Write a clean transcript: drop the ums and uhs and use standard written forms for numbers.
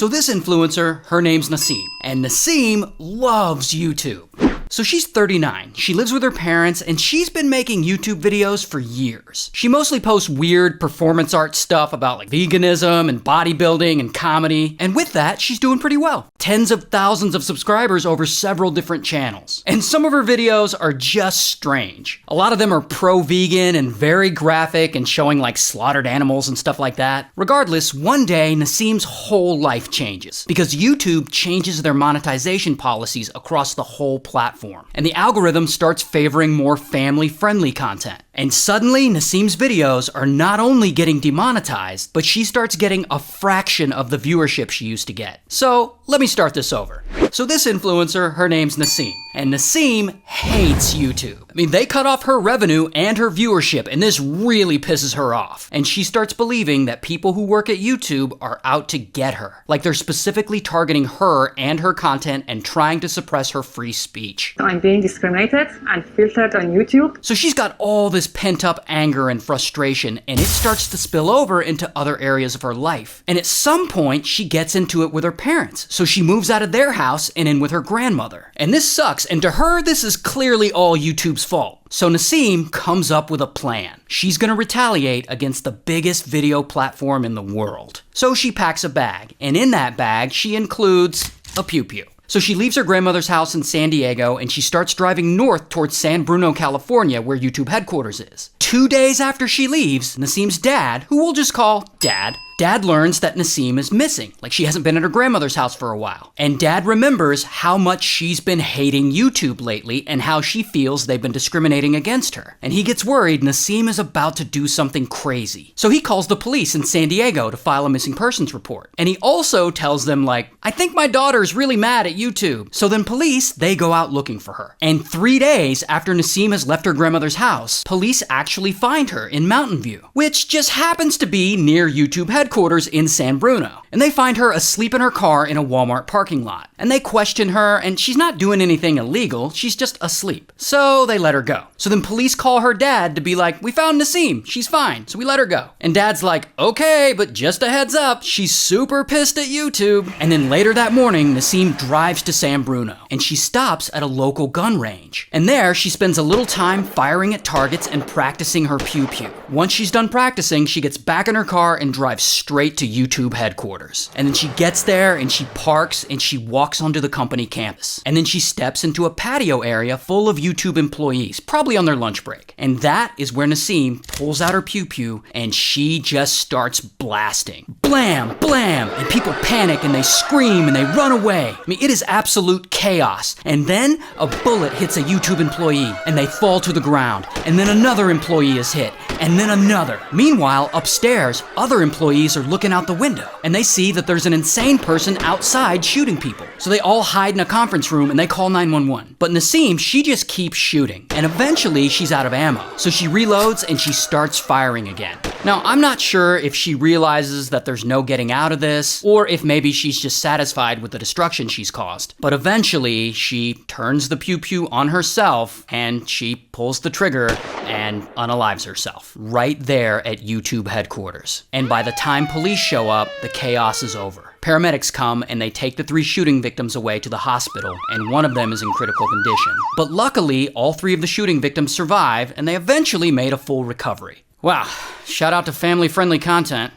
So this influencer, her name's Nasim, and Nasim loves YouTube. So she's 39, she lives with her parents, and she's been making YouTube videos for years. She mostly posts weird performance art stuff about like veganism and bodybuilding and comedy, and with that, she's doing pretty well. Tens of thousands of subscribers over several different channels. And some of her videos are just strange. A lot of them are pro-vegan and very graphic and showing like slaughtered animals and stuff like that. Regardless, one day, Nasim's whole life changes because YouTube changes their monetization policies across the whole platform. And the algorithm starts favoring more family-friendly content. And suddenly, Nasim's videos are not only getting demonetized, but she starts getting a fraction of the viewership she used to get. So, let me start this over. So this influencer, her name's Nasim, and Nasim hates YouTube. I mean, they cut off her revenue and her viewership, and this really pisses her off. And she starts believing that people who work at YouTube are out to get her. Like they're specifically targeting her and her content and trying to suppress her free speech. I'm being discriminated and filtered on YouTube. So she's got all this pent-up anger and frustration, and it starts to spill over into other areas of her life. And at some point, she gets into it with her parents. So she moves out of their house and in with her grandmother. And this sucks, and to her, this is clearly all YouTube's fault. So Nasim comes up with a plan. She's gonna retaliate against the biggest video platform in the world. So she packs a bag, and in that bag, she includes a pew-pew. So she leaves her grandmother's house in San Diego and she starts driving north towards San Bruno, California, where YouTube headquarters is. 2 days after she leaves, Nasim's dad, who we'll just call Dad learns that Nasim is missing, like she hasn't been at her grandmother's house for a while. And Dad remembers how much she's been hating YouTube lately and how she feels they've been discriminating against her. And he gets worried Nasim is about to do something crazy. So he calls the police in San Diego to file a missing persons report. And he also tells them like, I think my daughter's really mad at YouTube. So then police, they go out looking for her. And 3 days after Nasim has left her grandmother's house, police actually find her in Mountain View, which just happens to be near YouTube headquarters in San Bruno. And they find her asleep in her car in a Walmart parking lot. And they question her, and she's not doing anything illegal, she's just asleep. So they let her go. So then police call her dad to be like, we found Nasim, she's fine, so we let her go. And Dad's like, okay, but just a heads up, she's super pissed at YouTube. And then later that morning, Nasim drives to San Bruno, and she stops at a local gun range. And there, she spends a little time firing at targets and practicing her pew-pew. Once she's done practicing, she gets back in her car and drives straight to YouTube headquarters. And then she gets there and she parks and she walks onto the company campus. And then she steps into a patio area full of YouTube employees, probably on their lunch break. And that is where Nasim pulls out her pew-pew and she just starts blasting. Blam, blam, and people panic and they scream and they run away. I mean, it is absolute chaos. And then a bullet hits a YouTube employee and they fall to the ground. And then another employee is hit. And then another. Meanwhile, upstairs, other employees are looking out the window and they see that there's an insane person outside shooting people. So they all hide in a conference room and they call 911. But Nasim, she just keeps shooting and eventually she's out of ammo. So she reloads and she starts firing again. Now, I'm not sure if she realizes that there's no getting out of this or if maybe she's just satisfied with the destruction she's caused. But eventually she turns the pew-pew on herself and she pulls the trigger and unalives herself right there at YouTube headquarters. And by the time police show up, the chaos is over. Paramedics come and they take the 3 shooting victims away to the hospital, and one of them is in critical condition. But luckily, all 3 of the shooting victims survive, and they eventually made a full recovery. Wow, shout out to family-friendly content.